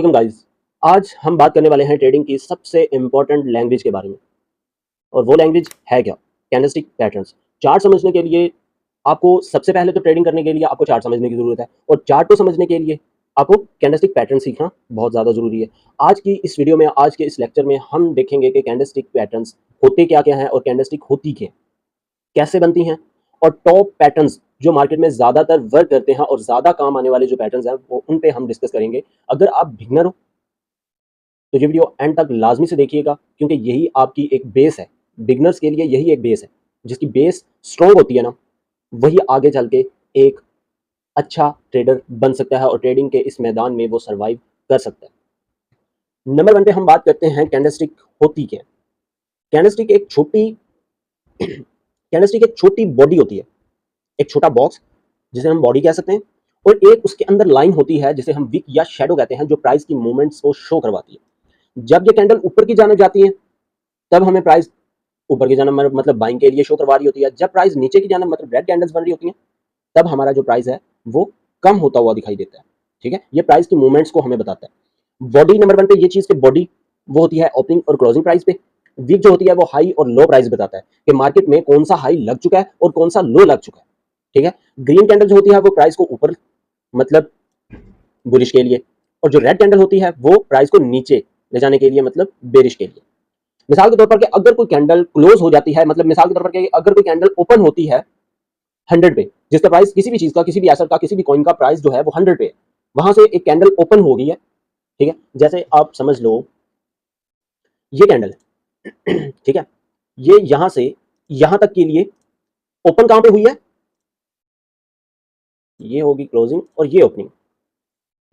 Welcome guys. आज हम बात करने वाले हैं ट्रेडिंग की सबसे इंपॉर्टेंट लैंग्वेज के बारे में। और वो लैंग्वेज है क्या? Candlestick patterns. चार्ट समझने के लिए आपको सबसे पहले तो ट्रेडिंग करने के लिए आपको चार्ट समझने की जरूरत है, और चार्ट को समझने के लिए आपको कैंडलस्टिक पैटर्न सीखना बहुत ज़्यादा ज़रूरी है। आज की इस वीडियो में, आज के इस लेक्चर में हम देखेंगे कि कैंडलस्टिक पैटर्न्स होते क्या क्या हैं और कैंडलस्टिक होती क्या, कैसे बनती हैं, और टॉप पैटर्न्स जो मार्केट में ज़्यादातर वर्क करते हैं और ज़्यादा काम आने वाले जो पैटर्न्स हैं वो उन पे हम डिस्कस करेंगे। अगर आप बिगनर हो तो ये वीडियो एंड तक लाजमी से देखिएगा, क्योंकि यही आपकी एक बेस है। बिगनर्स के लिए यही एक बेस है। जिसकी बेस स्ट्रॉन्ग होती है ना, वही आगे चल के एक अच्छा ट्रेडर बन सकता है और ट्रेडिंग के इस मैदान में वो सर्वाइव कर सकता है। नंबर 1 पे हम बात करते हैं कैंडलस्टिक होती क्या है। कैंडलस्टिक एक छोटी कैंडलस्टिक एक छोटी बॉडी होती है, एक छोटा बॉक्स जिसे हम बॉडी कह सकते हैं, और एक उसके अंदर लाइन होती है जिसे हम विक या शैडो कहते हैं, जो प्राइस की मूवमेंट्स को शो करवाती है। जब ये कैंडल ऊपर की जाने जाती है तब हमें प्राइस ऊपर की जाना मतलब बाइंग के लिए शो करवा रही होती है। जब प्राइस नीचे की जाना मतलब रेड कैंडल्स बन रही होती हैं, तब हमारा जो प्राइस है वो कम होता हुआ दिखाई देता है। ठीक है, ये प्राइस की मूवमेंट्स को हमें बताता है। बॉडी नंबर 1 पे ये चीज की बॉडी वो होती है ओपनिंग और क्लोजिंग प्राइस पे। वीक जो होती है वो हाई और लो प्राइस बताता है कि मार्केट में कौन सा हाई लग चुका है और कौन सा लो लग चुका है। ठीक है, ग्रीन कैंडल जो होती है वो प्राइस को ऊपर मतलब बुलिश के लिए, और जो रेड कैंडल होती है वो प्राइस को नीचे ले जाने के लिए मतलब बेरिश के लिए। मिसाल के तौर पर कि अगर कोई कैंडल क्लोज हो जाती है, मतलब मिसाल के तौर पर कि अगर कोई कैंडल ओपन होती है 100 पे, जिसका प्राइस किसी भी चीज का, किसी भी एसेट का, किसी भी कॉइन का प्राइस जो है वो 100 पे है, वहां से एक कैंडल ओपन हो गई है। ठीक है, जैसे आप समझ लो ये कैंडल है ठीक है, ये यहां से यहां तक के लिए ओपन कहां पे हुई है, ये होगी क्लोजिंग और ये ओपनिंग,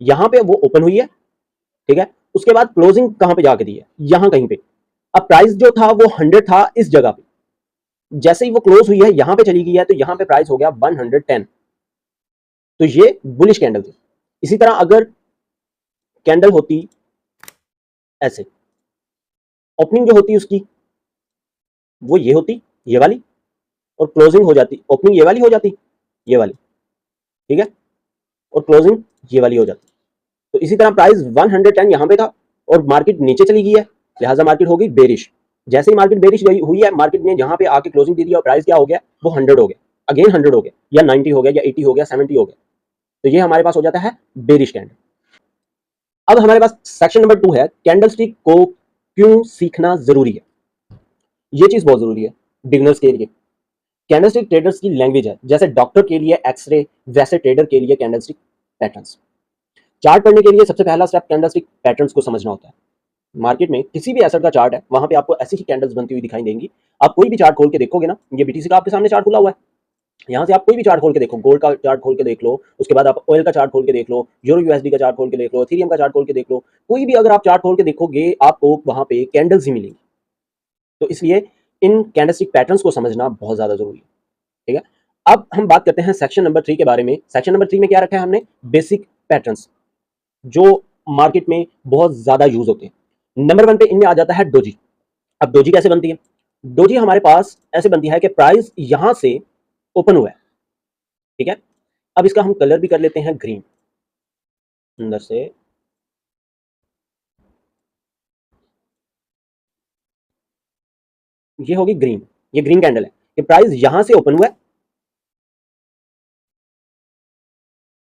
यहां पे वो ओपन हुई है। ठीक है, उसके बाद क्लोजिंग कहां पे जाके दी है, यहां कहीं पे। अब प्राइस जो था वो 100 था इस जगह पे, जैसे ही वो क्लोज हुई है यहां पे चली गई है, तो यहां पे प्राइस हो गया 110। तो ये बुलिश कैंडल थी। इसी तरह अगर कैंडल होती ऐसे, ओपनिंग जो होती उसकी वो ये होती, ये वाली, और क्लोजिंग हो जाती, ओपनिंग ये वाली हो जाती, ये वाली। ठीक है, और क्लोजिंग ये वाली हो जाती। तो इसी तरह प्राइस 110 यहां पे था और मार्केट नीचे चली गई है, लिहाजा मार्केट हो गई बेरिश। जैसे ही मार्केट बेरिश हुई है, मार्केट ने यहां पे आके क्लोजिंग दे दी और प्राइस क्या हो गया, वो 100 हो गया, अगेन 100 हो गया, या 90 हो गया, या 80 हो गया, 70 हो गया। तो ये हमारे पास हो जाता है बेरिश कैंडल। अब हमारे पास सेक्शन नंबर 2 है, कैंडलस्टिक को क्यों सीखना जरूरी है। ये चीज बहुत जरूरी है बिगनर्स के लिए। कैंडलस्टिक ट्रेडर्स की लैंग्वेज है, जैसे डॉक्टर के लिए एक्सरे, वैसे ट्रेडर के लिए कैंडलस्टिक पैटर्न्स। चार्ट पढ़ने के लिए सबसे पहला स्टेप कैंडलस्टिक पैटर्न्स को समझना होता है। मार्केट में किसी भी एसेट का चार्ट है, वहां पे आपको ऐसी ही कैंडल्स बनती हुई दिखाई देंगी। आप कोई भी चार्ट खोल के देखोगे ना, ये बीटीसी का आपके सामने चार्ट खुला हुआ है, यहाँ से आप कोई भी चार्ट खोल के देखो, गोल्ड का चार्ट खोल के देख लो, उसके बाद आप ऑयल का चार्ट खोल के देख लो, यूरो यूएसडी का चार्ट खोल के देख लो, इथेरियम का चार्ट खोल के देख लो, कोई भी अगर आप चार्ट खोल के देखोगे आपको वहां पे कैंडल्स ही मिलेंगी। तो इसलिए इन कैंडलस्टिक पैटर्न्स को समझना बहुत ज्यादा जरूरी है। ठीक है, अब हम बात करते हैं सेक्शन नंबर 3 के बारे में। सेक्शन नंबर 3 में क्या रखा है हमने, बेसिक पैटर्न्स जो मार्केट में बहुत ज्यादा यूज होते हैं। नंबर 1 पे इनमें आ जाता है डोजी। अब डोजी कैसे बनती है, डोजी हमारे पास ऐसे बनती है कि प्राइस यहां से ओपन हुआ है। ठीक है, अब इसका हम कलर भी कर लेते हैं ग्रीन, अंदर से ये होगी ग्रीन, ये ग्रीन कैंडल है कि प्राइस यहां से ओपन हुआ है,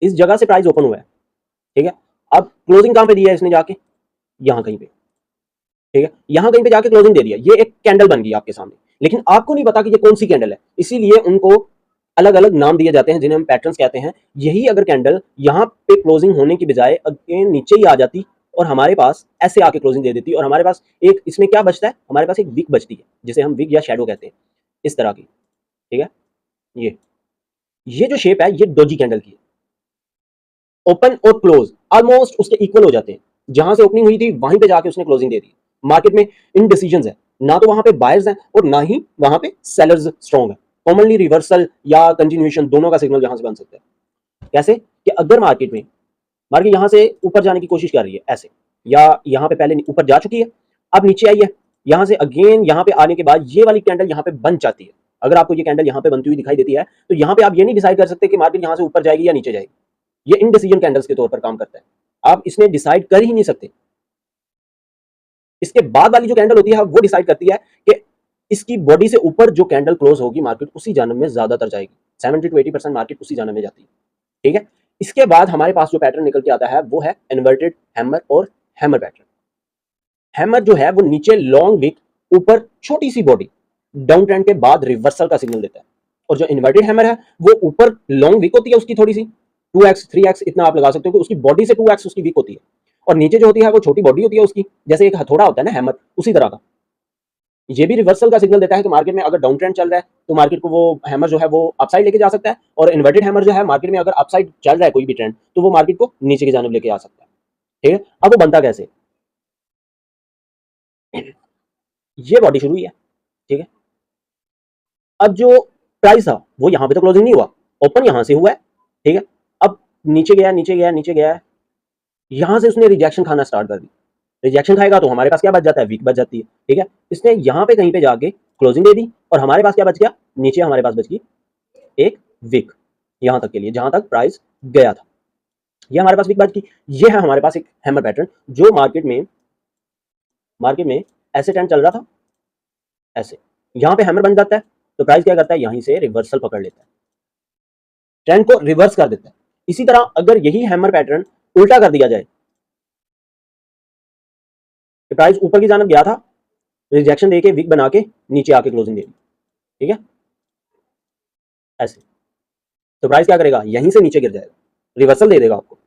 इस जगह से प्राइस ओपन हुआ है। ठीक है, अब क्लोजिंग कहां पे दी है इसने जाके, यहां कहीं पे। ठीक है, यहां कहीं पे जाके क्लोजिंग दे दिया, ये एक कैंडल बन गई आपके सामने, लेकिन आपको नहीं पता कि ये कौन सी कैंडल है, इसीलिए उनको अलग अलग नाम दिए जाते हैं जिन्हें हम पैटर्न्स कहते हैं। यही अगर कैंडल यहां पे क्लोजिंग होने की बजाय अगेन नीचे ही आ जाती और हमारे पास ऐसे आके क्लोजिंग दे देती, और हमारे पास एक इसमें क्या बचता है, हमारे पास एक विक बचती है जिसे हम विक या शैडो कहते हैं, इस तरह की। ठीक है, ये जो शेप है ये डोजी कैंडल की है। ओपन और क्लोज ऑलमोस्ट उसके इक्वल हो जाते हैं, जहां से ओपनिंग हुई थी वहीं पे जाके उसने क्लोजिंग दे दी। मार्केट में इनडिसीजंस है, ना तो वहां पे बायर्स हैं और ना ही वहां पे सेलर्स स्ट्रॉन्ग है। कॉमनली रिवर्सल या कंटिन्यूएशन दोनों का सिग्नल यहां से बन सकता है। कैसे कि अगर मार्केट यहां से ऊपर जाने की कोशिश कर रही है ऐसे, या यहां पे पहले ऊपर जा चुकी है, अब नीचे आई है, यहां से अगेन यहां पे आने के बाद ये वाली कैंडल यहां पे बन जाती है। अगर आपको ये कैंडल यहां पे बनती हुई दिखाई देती है, तो यहां पे आप ये नहीं डिसाइड कर सकते कि मार्केट यहां से ऊपर जाएगी या नीचे जाएगी। ये इनडिसीजन कैंडल्स के तौर पर काम करता है। आप इसमें डिसाइड कर ही नहीं सकते। इसके बाद वाली जो कैंडल होती है वो डिसाइड करती है कि इसकी बॉडी से ऊपर जो कैंडल क्लोज होगी मार्केट उसी जानब में ज्यादातर जाएगी। 70 to 80% मार्केट उसी जानब में जाती है। ठीक है, इसके बाद हमारे पास जो पैटर्न निकल के आता है वो है इन्वर्टेड हैमर और हैमर पैटर्न। हैमर जो है वो नीचे लॉन्ग विक, ऊपर छोटी सी बॉडी, डाउन ट्रेंड के बाद रिवर्सल का सिग्नल देता है। और जो इन्वर्टेड हैमर है वो ऊपर लॉन्ग विक होती है उसकी थोड़ी सी 2x 3x इतना आप लगा सकते हो कि उसकी बॉडी से 2x उसकी वीक होती है, और नीचे जो होती है वो छोटी बॉडी होती है उसकी, जैसे एक हथौड़ा होता है ना हैमर, उसी तरह का। ये भी रिवर्सल का सिग्नल देता है कि मार्केट में अगर डाउन ट्रेंड चल रहा है तो मार्केट को वो हैमर जो है वो अपसाइड लेके जा सकता है, और इन्वर्टेड हैमर जो है मार्केट में अगर अपसाइड चल रहा है कोई भी ट्रेंड तो वो मार्केट को नीचे की जानब लेके आ सकता है। ठीक है, अब वो बनता कैसे, ये बॉडी शुरू हुई है। ठीक है, अब जो प्राइस था वो यहाँ पे तो क्लोजिंग नहीं हुआ, ओपन यहाँ से हुआ है। ठीक है, अब नीचे गया नीचे गया नीचे गया, यहां से उसने रिजेक्शन खाना स्टार्ट कर दी। रिजेक्शन खाएगा तो हमारे पास क्या बच जाता है, वीक बच जाती है। ठीक है, इसने यहाँ पे कहीं पे जाके क्लोजिंग दे दी और हमारे पास क्या बच गया, नीचे हमारे पास बच गई एक वीक, यहां तक के लिए जहां तक प्राइस गया था, ये हमारे पास वीक बच गई। ये है हमारे पास एक हैमर पैटर्न जो मार्केट में ऐसे ट्रेंड चल रहा था, ऐसे यहां पे हैमर बन जाता है तो प्राइस क्या करता है, यहीं से रिवर्सल पकड़ लेता है, ट्रेंड को रिवर्स कर देता है। इसी तरह अगर यही हैमर पैटर्न उल्टा कर दिया जाए, प्राइस ऊपर की जानब गया था, रिजेक्शन देके वीक बना के नीचे आके क्लोजिंग दे दी। ठीक है, ऐसे तो प्राइस क्या करेगा, यहीं से नीचे गिर जाएगा, रिवर्सल दे देगा आपको।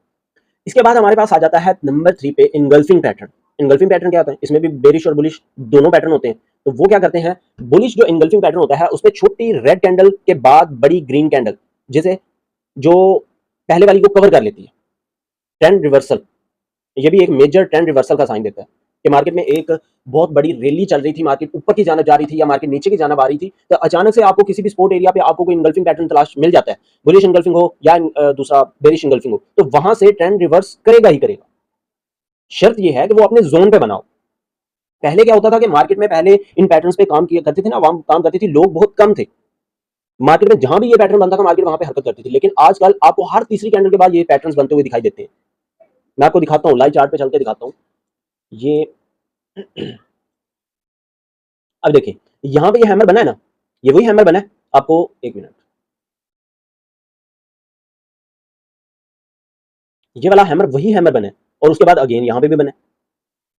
इसके बाद हमारे पास आ जाता है नंबर 3 पे इनगल्फिंग पैटर्न। इनगल्फिंग पैटर्न क्या होता है, इसमें भी बेरिश और बुलिश दोनों पैटर्न होते हैं। तो वो क्या करते हैं, बुलिश जो इनगल्फिंग पैटर्न होता है उसमें छोटी रेड कैंडल के बाद बड़ी ग्रीन कैंडल, जैसे जो पहले वाली को कवर कर लेती है, ट्रेंड रिवर्सल। ये भी एक मेजर ट्रेंड रिवर्सल का साइन देता है कि मार्केट में एक बहुत बड़ी रैली चल रही थी, मार्केट ऊपर की जानब जा रही थी या मार्केट नीचे की जानब आ रही थी, तो अचानक से आपको किसी भी स्पोर्ट एरिया पे आपको कोई इनगल्फिंग पैटर्न तलाश मिल जाता है, बुलिश इनगल्फिंग हो या दूसरा बेरिश इनगल्फिंग हो, तो वहां से ट्रेंड रिवर्स करेगा ही करेगा। शर्त यह है कि वो अपने जोन पे बनाओ। पहले क्या होता था कि मार्केट में पहले इन पैटर्न्स पे काम किया करते थे ना, आवाम काम करती थी, लोग बहुत कम थे, मार्केट में जहां भी ये पैटर्न बनता था मार्केट वहां पे हरकत करती थी। लेकिन आजकल आपको हर तीसरी कैंडल के बाद ये पैटर्न्स बनते हुए दिखाई देते हैं। मैं आपको दिखाता हूँ, लाइव चार्ट पे चल के दिखाता हूँ। ये अब देखिए यहाँ पे ये हैमर बना है ना, ये वही हैमर बना है, आपको एक मिनट, ये वाला हैमर वही हैमर बना है और उसके बाद अगेन यहाँ पे भी बना है।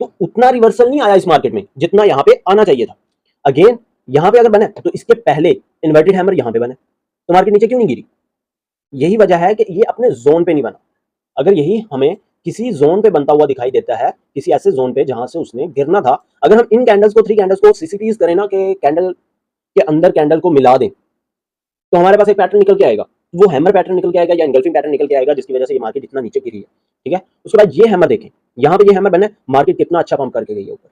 तो उतना रिवर्सल नहीं आया इस मार्केट में जितना यहाँ पे आना चाहिए था। अगेन यहाँ पे अगर बना है तो इसके पहले इन्वर्टेड हैमर यहाँ पे बना है, तो मार्केट नीचे क्यों नहीं गिरी, यही वजह है कि ये अपने जोन पे नहीं बना। अगर यही हमें किसी जोन पे बनता हुआ दिखाई देता है, किसी ऐसे जोन पे जहां से उसने गिरना था, अगर हम इन कैंडल्स को 3 कैंडल्स को सीसीटीज करें ना कि कैंडल के अंदर कैंडल को मिला दें, तो हमारे पास एक पैटर्न निकल के आएगा, वो हैमर पैटर्न निकल के आएगा या एंगल्फिंग पैटर्न निकल के आएगा, जिसकी वजह से ये मार्केट इतना नीचे गिरी है। ठीक है, उसके बाद ये हैमर देखें, यहाँ पे ये हैमर बना है, मार्केट कितना अच्छा पंप करके गई है ऊपर।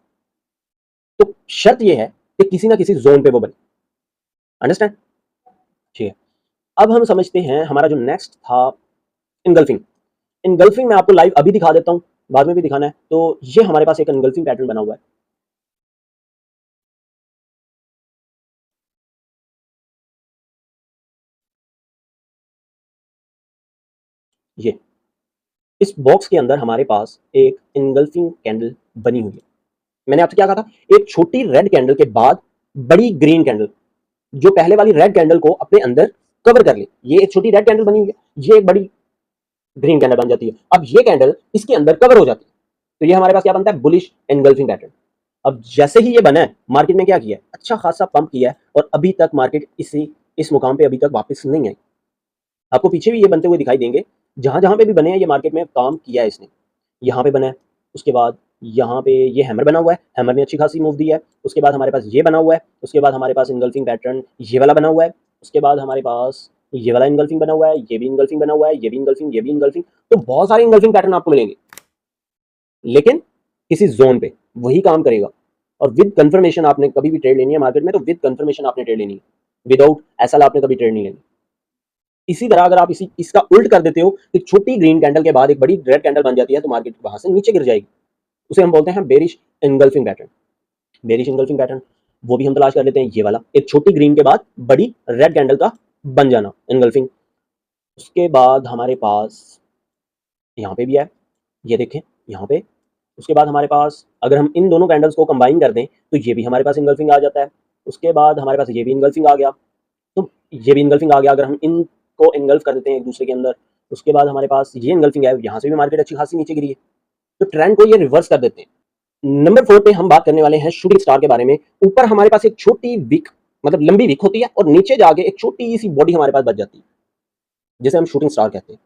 तो शर्त ये है कि किसी ना किसी जोन पे वो बने। अंडरस्टैंड? ठीक है, अब हम समझते हैं हमारा जो नेक्स्ट था इनगल्फिंग। इनगल्फिंग मैं आपको लाइव अभी दिखा देता हूं, बाद में भी दिखाना है। तो ये हमारे पास एक इनगल्फिंग पैटर्न बना हुआ है, ये इस बॉक्स के अंदर हमारे पास एक इनगल्फिंग कैंडल बनी हुई है। मैंने आपसे क्या कहा था, एक छोटी रेड कैंडल के बाद बड़ी ग्रीन कैंडल जो पहले वाली रेड कैंडल को अपने अंदर कवर कर ले। ये एक छोटी रेड कैंडल बनी हुई है, ये एक बड़ी ग्रीन कैंडल बन जाती है। अब ये कैंडल इसके अंदर कवर हो जाती है, तो ये हमारे पास क्या बनता है, बुलिश एनगल्फिंग पैटर्न। अब जैसे ही ये बना है, मार्केट में क्या किया है, अच्छा खासा पंप किया है और अभी तक मार्केट इस मुकाम पे अभी तक वापस नहीं आई। आपको पीछे भी ये बनते हुए दिखाई देंगे, जहां जहां पे भी बने हैं ये मार्केट में काम किया है इसने। यहाँ पे बना है, उसके बाद यहाँ पे ये हैमर बना हुआ है, हैमर ने अच्छी खासी मूव दी है। उसके बाद हमारे पास ये बना हुआ है, उसके बाद हमारे पास इनगल्फिंग पैटर्न ये वाला बना हुआ है, उसके बाद हमारे पास ये वाला इनगल्फिंग बना हुआ है, ये भी इनगल्फिंग बना हुआ है, ये भी इनगल्फिंग, ये भी इनगल्फिंग। तो बहुत सारे इनगल्फिंग पैटर्न आपको मिलेंगे, लेकिन किसी जोन पे वही काम करेगा। और विद कंफर्मेशन आपने कभी भी ट्रेड लेनी है मार्केट में, तो विद कंफर्मेशन आपने ट्रेड लेनी है, विदाउट ऐसा आपने कभी ट्रेड नहीं लेनी। इसी तरह अगर आप इसका उल्ट कर देते हो, एक छोटी ग्रीन कैंडल के बाद एक बड़ी रेड कैंडल बन जाती है, तो मार्केट वहां से नीचे गिर जाएगी। उसे हम बोलते हैं bearish engulfing pattern. Bearish engulfing pattern वो भी हम तलाश कर लेते हैं, ये वाला एक छोटी ग्रीन के बाद बड़ी रेड कैंडल का बन जाना, एनगल्फिंग। उसके बाद हमारे पास यहाँ पे भी है, ये देखें यहाँ पे। उसके बाद हमारे पास अगर हम इन दोनों कैंडल्स को कंबाइन कर दें तो ये भी हमारे पास इनगल्फिंग आ जाता है। उसके बाद हमारे पास ये भी इनगल्फिंग आ गया, तो ये भी इनगल्फिंग आ गया अगर हम इनको इनगल्फ कर देते हैं एक दूसरे के अंदर। उसके बाद हमारे पास ये इनगल्फिंग है, यहाँ से भी मार्केट अच्छी खासी नीचे गिरी है, तो ट्रेंड को ये रिवर्स कर देते हैं। नंबर 4 पे हम बात करने वाले हैं शूटिंग स्टार के बारे में। ऊपर हमारे पास एक छोटी विक, मतलब लंबी विक होती है और नीचे जाके एक छोटी सी बॉडी हमारे पास बच जाती है, जिसे हम शूटिंग स्टार कहते हैं।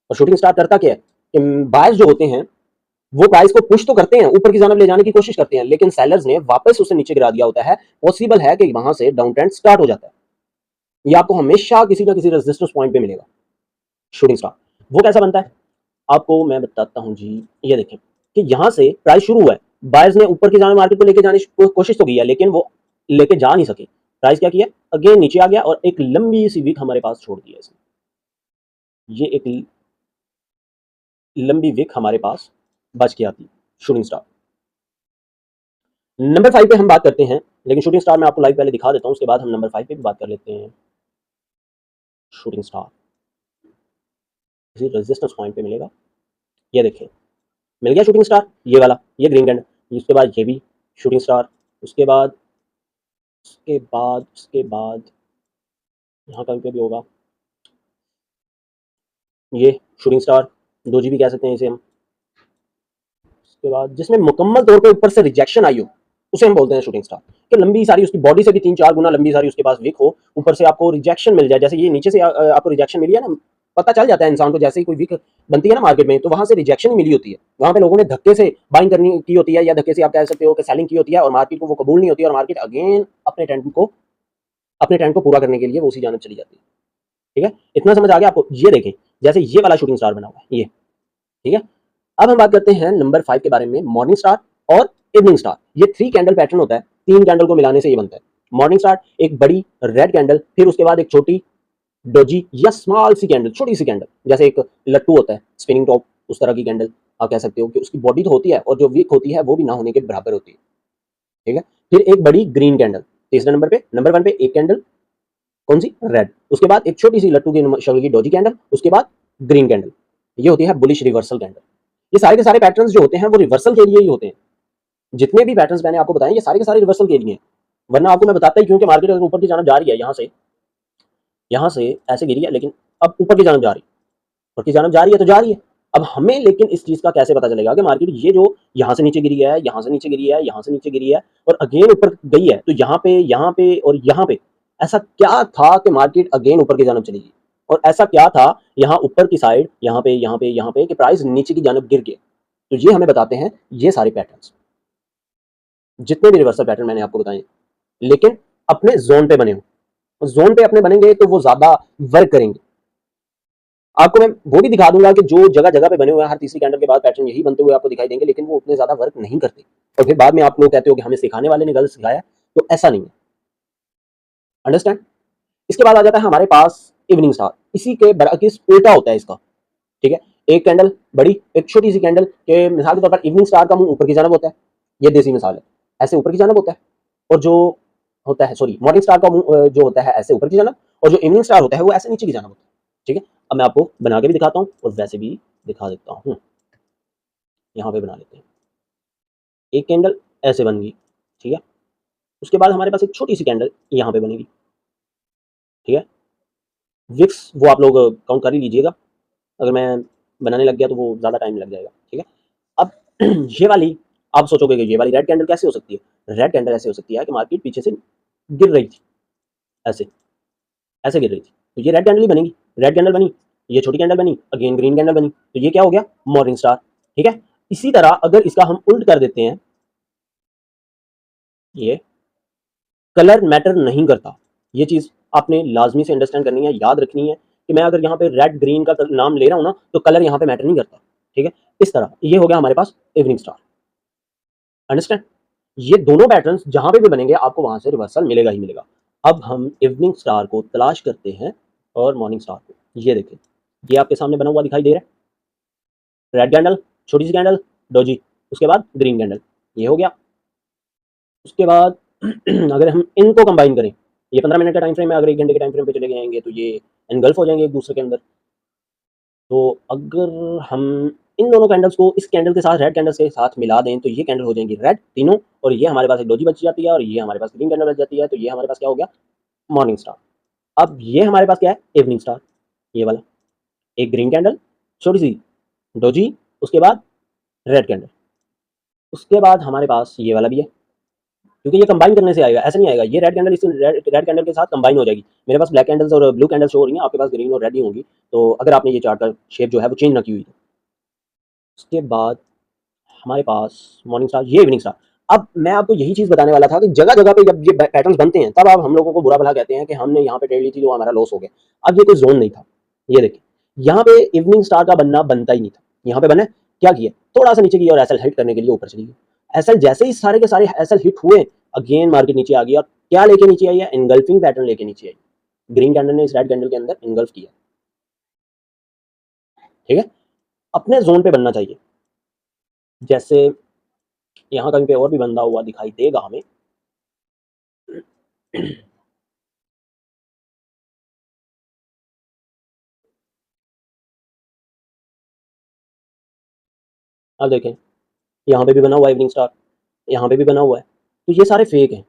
और शूटिंग स्टार करता क्या है कि बायर्स जो होते हैं वो प्राइस को पुश तो करते हैं, ऊपर की जानब ले जाने की कोशिश करते हैं, लेकिन सेलर्स ने वापस उसे नीचे गिरा दिया होता है। पॉसिबल है कि वहां से डाउन ट्रेंड स्टार्ट हो जाता है। ये आपको हमेशा किसी ना किसी रेजिस्टेंस पॉइंट पे मिलेगा शूटिंग स्टार। वो कैसा बनता है आपको मैं बताता हूं जी। ये देखें कि यहां से प्राइस शुरू हुआ है, बायर्स ने ऊपर की जानब मार्केट को लेके जाने की कोशिश तो की है, लेकिन वो लेके जा नहीं सके। प्राइस क्या किया, अगेन नीचे आ गया और एक लंबी सी वीक हमारे पास छोड़ दिया इसने। ये एक लंबी विक हमारे पास बच के आती है शूटिंग स्टार। नंबर 5 पे हम बात करते हैं, लेकिन शूटिंग स्टार मैं आपको लाइव पहले दिखा देता हूं, उसके बाद हम नंबर 5 पे भी बात कर लेते हैं। शूटिंग स्टार इसी रेजिस्टेंस पॉइंट पे मिलेगा। ये देखें मिल गया शूटिंग स्टार, ये वाला, ये ग्रीन कैंडल। उसके बाद ये भी शूटिंग स्टार। उसके बाद यहाँ कहीं पे भी होगा ये शूटिंग स्टार, डोजी भी कह सकते हैं इसे हम। उसके बाद जिसमें मुकम्मल तौर पे ऊपर से रिजेक्शन आई हो उसे हम बोलते हैं शूटिंग स्टार। कि लंबी सारी उसकी बॉडी से भी 3-4 गुना लंबी सारी उसके पास विक हो, ऊपर से आपको रिजेक्शन मिल जाए, जैसे ये नीचे से आपको रिजेक्शन मिली है ना, पता चल जाता है इंसान को जैसे ही कोई विक बनती है ना मार्केट में, तो वहां से रिजेक्शन ही मिली होती है, वहां पे लोगों ने धक्के से बाइंग करनी की होती है, या धक्के से आप कह सकते हो कि सेलिंग की होती है, और मार्केट को वो कबूल नहीं होती है, और मार्केट अगेन अपने ट्रेंड को पूरा करने के लिए वो उसी जानब चली जाती है। ठीक है, इतना समझ आ गया आपको। ये देखें जैसे ये वाला शूटिंग स्टार बना हुआ है ये, ठीक है। अब हम बात करते हैं नंबर 5 के बारे में, मॉर्निंग स्टार और इवनिंग स्टार। ये 3 कैंडल पैटर्न होता है, 3 कैंडल को मिलाने से ये बनता है। मॉर्निंग स्टार एक बड़ी रेड कैंडल, फिर उसके बाद एक छोटी डोजी या स्मॉल सी कैंडल, छोटी सी कैंडल, जैसे एक लट्टू होता है स्पिनिंग टॉप, उस तरह की कैंडल आप कह सकते हो कि उसकी बॉडी तो होती है और जो वीक होती है वो भी ना होने के बराबर होती है। ठीक है, फिर एक बड़ी ग्रीन कैंडल तीसरे नंबर पे। नंबर 1 पे एक कैंडल कौन सी, रेड। उसके बाद एक छोटी सी लट्टू की शक्ल की डोजी कैंडल, उसके बाद ग्रीन कैंडल। ये होती है बुलिश रिवर्सल कैंडल। ये सारे के सारे पैटर्न्स जो होते हैं वो रिवर्सल के लिए ही होते हैं। जितने भी पैटर्न्स मैंने आपको बताए ये सारे के सारे रिवर्सल के लिए हैं, वरना आपको मैं बताता ही क्योंकि मार्केट अगर ऊपर की जानब जा रही है, यहाँ से ऐसे गिरी है, लेकिन अब ऊपर की जानब जा रही है, ऊपर की जानब जा रही है तो जा रही है। अब हमें लेकिन इस चीज का कैसे पता चलेगा कि मार्केट ये जो यहाँ से नीचे गिरी है, यहाँ से नीचे गिरी है, यहाँ से नीचे गिरी है और अगेन ऊपर गई है, तो यहाँ पे और यहाँ पे ऐसा क्या था कि मार्केट अगेन ऊपर की जानब चलेगी, और ऐसा क्या था यहाँ ऊपर की साइड, यहाँ पे कि प्राइस नीचे की जानब गिर गया। तो ये हमें बताते हैं ये सारे पैटर्न्स, जितने भी रिवर्सल पैटर्न मैंने आपको बताए, लेकिन अपने जोन पे बने हो। जोन पे अपने बनेंगे तो वो ज्यादा वर्क करेंगे। आपको मैं वो भी दिखा दूंगा कि जो जगह जगह पे बने हुए हैं, हर तीसरी कैंडल के बाद पैटर्न यही बनते हुए आपको दिखाई देंगे, लेकिन वो उतने ज्यादा वर्क नहीं करते, और फिर बाद में आप लोग कहते हो कि हमें सिखाने वाले ने गलत सिखाया, तो ऐसा नहीं है। अंडरस्टैंड। इसके बाद आ जाता है हमारे पास इवनिंग स्टार। इसी के बरअक्स उल्टा होता है इसका। ठीक है, एक कैंडल बड़ी, एक छोटी सी कैंडल के मिसाल के तौर पर इवनिंग स्टार का मुंह ऊपर की जानब होता है, ये देसी मिसाल है, ऐसे ऊपर की जानब होता है। और जो होता है, सॉरी, मॉर्निंग स्टार का मुंह जो होता है ऐसे ऊपर की जानब, और जो इवनिंग स्टार होता है वो ऐसे नीचे की जानब होता है। ठीक है, अब मैं आपको बना के भी दिखाता हूँ और वैसे भी दिखा देता हूँ। यहाँ पे बना लेते हैं। एक कैंडल ऐसे बन गई, ठीक है। उसके बाद हमारे पास एक छोटी सी कैंडल यहाँ पे बनेगी, ठीक है। विक्स वो आप लोग काउंट कर ही लीजिएगा, अगर मैं बनाने लग गया तो वो ज़्यादा टाइम लग जाएगा। ठीक है, अब ये वाली आप सोचोगे कि ये वाली रेड कैंडल कैसे हो सकती है। रेड कैंडल ऐसे हो सकती है कि मार्केट पीछे से गिर रही थी, ऐसे ऐसे गिर रही थी, तो ये रेड कैंडल ही बनेगी। रेड कैंडल बनी, ये छोटी कैंडल बनी, अगेन ग्रीन कैंडल बनी, तो ये क्या हो गया, मॉर्निंग स्टार। ठीक है, इसी तरह अगर इसका हम उल्ट कर देते हैं, ये कलर मैटर नहीं करता। ये चीज आपने लाजमी से अंडरस्टैंड करनी है, याद रखनी है कि मैं अगर यहाँ पे रेड ग्रीन का नाम ले रहा हूँ ना, तो कलर यहाँ पे मैटर नहीं करता। ठीक है, इस तरह ये हो गया हमारे पास इवनिंग स्टार। अंडरस्टैंड। ये दोनों पैटर्न्स जहां पे भी बनेंगे आपको वहां से रिवर्सल मिलेगा ही मिलेगा। अब हम इवनिंग स्टार को तलाश करते हैं और मॉर्निंग स्टार को। ये देखें, ये आपके सामने बना हुआ दिखाई दे रहा है, रेड कैंडल, छोटी सी कैंडल, डोजी, उसके बाद ग्रीन कैंडल, ये हो गया। उसके बाद अगर हम इनको कंबाइन करें, ये 15 मिनट का टाइम फ्रेम है, अगर 1 घंटे के टाइम फ्रेम पे चले जाएंगे तो ये एनगल्फ हो जाएंगे एक दूसरे के अंदर। तो अगर हम इन दोनों कैंडल्स को इस कैंडल के साथ रेड कैंडल्स के साथ मिला दें तो ये कैंडल हो जाएंगी रेड तीनों, और ये हमारे पास एक डोजी बच जाती है और ये हमारे पास ग्रीन कैंडल बच जाती है, तो ये हमारे पास क्या हो गया, मॉर्निंग स्टार। अब ये हमारे पास क्या है, इवनिंग स्टार, ये वाला एक ग्रीन कैंडल छोटी सी डोजी, उसके बाद रेड कैंडल, उसके बाद हमारे पास ये वाला भी है, क्योंकि ये कंबाइन करने से आएगा, ऐसा नहीं आएगा ये रेड कैंडल इस रेड कैंडल के साथ कंबाइन हो जाएगी। मेरे पास ब्लैक कैंडल्स और ब्लू कैंडल्स शो हो रही हैं, आपके पास ग्रीन और रेड ही होंगी, तो अगर आपने ये चार्ट का शेप जो है वो चेंज ना की हुई तो। उसके बाद हमारे पास मॉर्निंग स्टार, ये इवनिंग स्टार। अब मैं आपको यही चीज़ बताने वाला था कि जगह जगह पे जब ये पैटर्न्स बनते हैं तब आप हम लोगों को बुरा भला कहते हैं कि हमने यहाँ पे ट्रेड ली थी जो हमारा लॉस हो गया। अब ये कोई जोन नहीं था, ये देखिए यहाँ पे इवनिंग स्टार का बनना बनता ही नहीं था, यहाँ पे बना क्या किया, थोड़ा सा नीचे किया और एसएल हिट करने के लिए ऊपर चली गई। एसएल जैसे ही सारे के सारे एसएल हिट हुए, अगेन मार्केट नीचे आ गई और क्या लेके नीचे आई है, एंगल्फिंग पैटर्न लेके नीचे आई। ग्रीन कैंडल ने इस रेड कैंडल के अंदर एंगल्फ किया, ठीक है। अपने जोन पे बनना चाहिए, जैसे यहाँ कहीं पे और भी बंदा हुआ दिखाई देगा हमें। अब देखें यहाँ पे भी बना हुआ है इवनिंग स्टार, यहाँ पे भी बना हुआ है, तो ये सारे फेक हैं।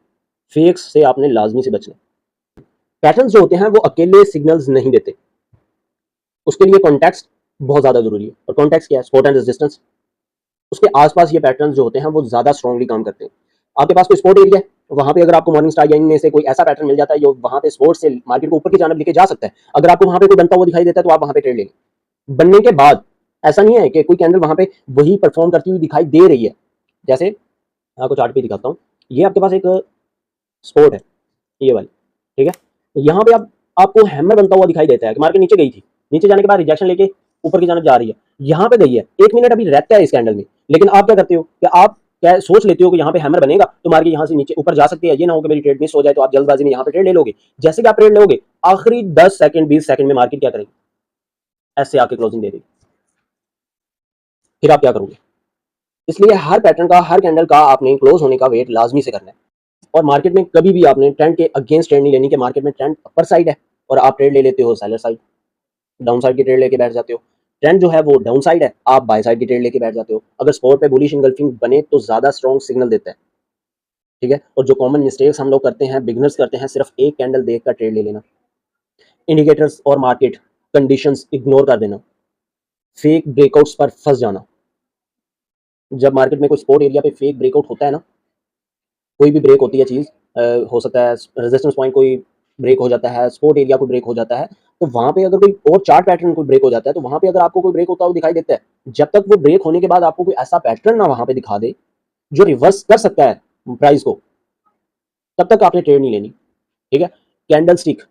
फेक्स से आपने लाजमी से बचना। पैटर्न्स जो होते हैं वो अकेले सिग्नल्स नहीं देते, उसके लिए कॉन्टेक्स्ट बहुत ज़्यादा जरूरी है। और कॉन्टेक्स्ट क्या है, सपोर्ट एंड रेजिस्टेंस, उसके आसपास ये पैटर्न्स जो होते हैं वो ज़्यादा स्ट्रॉन्गली काम करते हैं। आपके पास कोई स्पोर्ट एरिया है, वहाँ पे अगर आपको मॉर्निंग स्टार में से कोई ऐसा पैटर्न मिल जाता है जो वहाँ पे स्पोर्ट से मार्केट को ऊपर की जानब लेके जा सकता है, अगर आपको वहाँ पे कोई बनता हुआ दिखाई देता है तो आप वहाँ पे ट्रेड लेंगे। बनने के बाद ऐसा नहीं है कि कोई कैंडल वहाँ पे वही परफॉर्म करती हुई दिखाई दे रही है। जैसे आपको चार्ट पे दिखाता हूँ, ये आपके पास एक स्पोर्ट है, ये वाली, ठीक है। यहाँ पे आप आपको हैमर बनता हुआ दिखाई देता है कि मार्केट नीचे गई थी, नीचे जाने के बाद रिजेक्शन लेके ऊपर की जानब जा रही है, यहाँ पे गई है, 1 मिनट अभी रहता है इस कैंडल में, लेकिन आप क्या करते हो कि आप क्या सोच लेते हो कि यहाँ पे हैमर बनेगा तो मार्केट यहाँ से नीचे ऊपर जा सकती है, ये ना हो कि मेरी ट्रेड मिस हो जाए, तो आप जल्दबाजी में यहाँ पे ट्रेड ले लोगे। जैसे कि आप ट्रेड लोगे, आखिरी 10 सेकंड 20 सेकंड में मार्केट क्या करेगी, ऐसे आके क्लोजिंग दे देगी, फिर आप क्या करोगे। इसलिए हर पैटर्न का, हर कैंडल का आपने क्लोज होने का वेट लाजमी से करना है। और मार्केट में कभी भी आपने ट्रेंड के अगेंस्ट ट्रेड नहीं लेनी कि मार्केट में ट्रेंड अपर साइड है और आप ट्रेड ले लेते हो सेलर साइड, डाउन साइड की ट्रेड लेके बैठ जाते हो। ट्रेंड जो है वो डाउन साइड है, आप बाय साइड की ट्रेड लेके बैठ जाते हो। अगर स्पॉट पे बुलिश इंगल्फिंग बने तो ज़्यादा स्ट्रॉन्ग सिग्नल देता है, ठीक है। और जो कॉमन मिस्टेक्स हम लोग करते हैं, बिगनर्स करते हैं, सिर्फ एक कैंडल देख कर ट्रेड ले लेना, इंडिकेटर्स और मार्केट कंडीशंस इग्नोर कर देना, फेक ब्रेकआउट्स पर फंस जाना। जब मार्केट में कोई स्पोर्ट एरिया पे फेक ब्रेकआउट होता है ना, कोई भी ब्रेक होती है चीज़, हो सकता है रेजिस्टेंस पॉइंट कोई ब्रेक हो जाता है, सपोर्ट एरिया कोई ब्रेक हो जाता है, तो वहाँ पे अगर कोई और चार्ट पैटर्न कोई ब्रेक हो जाता है, तो वहाँ पे अगर आपको कोई ब्रेक होता हुआ दिखाई देता है, जब तक वो ब्रेक होने के बाद आपको कोई ऐसा पैटर्न ना वहाँ पे दिखा दे जो रिवर्स कर सकता है प्राइस को, तब तक आपने ट्रेड नहीं लेनी, ठीक है। कैंडल स्टिक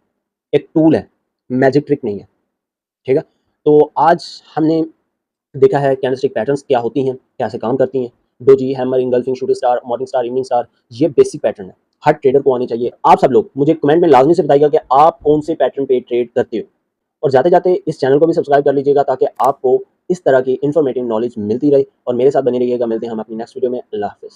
एक टूल है, मैजिक ट्रिक नहीं है, ठीक है। तो आज हमने देखा है कैंडलस्टिक पैटर्न्स क्या होती हैं, कैसे काम करती हैं, doji, hammer, engulfing, shooting star, morning star, evening star, ये बेसिक पैटर्न है, हर ट्रेडर को आने चाहिए। आप सब लोग मुझे कमेंट में लाजमी से बताइएगा कि आप कौन से पैटर्न पे ट्रेड करते हो, और जाते जाते इस चैनल को भी सब्सक्राइब कर लीजिएगा ताकि आपको इस तरह की इन्फॉर्मेटिव नॉलेज मिलती रहे और मेरे साथ बने रहिएगा। मिलते हैं हम अपनी नेक्स्ट वीडियो में। अल्लाह हाफिज़।